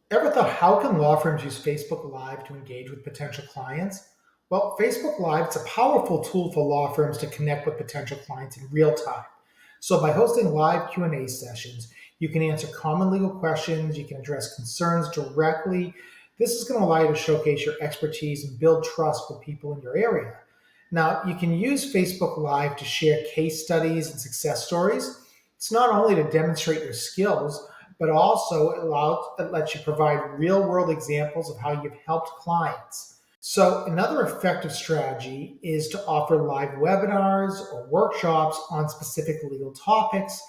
Ever thought, how can law firms use Facebook Live to engage with potential clients? Well, Facebook Live is a powerful tool for law firms to connect with potential clients in real time. So by hosting live Q&A sessions, you can answer common legal questions, you can address concerns directly. This is going to allow you to showcase your expertise and build trust with people in your area. Now, you can use Facebook Live to share case studies and success stories. It's not only to demonstrate your skills, but also it lets you provide real world examples of how you've helped clients. So another effective strategy is to offer live webinars or workshops on specific legal topics.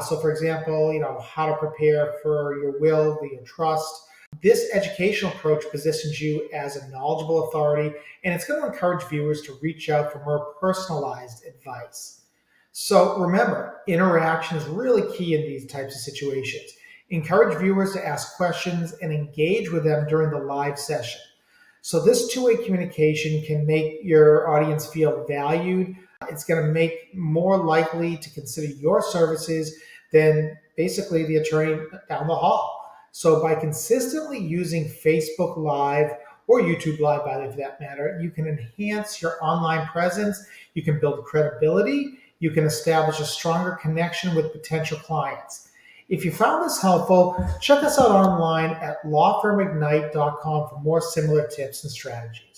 So for example, how to prepare for your will via trust. This educational approach positions you as a knowledgeable authority, and it's going to encourage viewers to reach out for more personalized advice. So remember, interaction is really key in these types of situations. Encourage viewers to ask questions and engage with them during the live session. So this two-way communication can make your audience feel valued. It's going to make more likely to consider your services than basically the attorney down the hall. So by consistently using Facebook Live or YouTube Live, by the way, for that matter, you can enhance your online presence, you can build credibility, you can establish a stronger connection with potential clients. If you found this helpful, check us out online at lawfirmignite.com for more similar tips and strategies.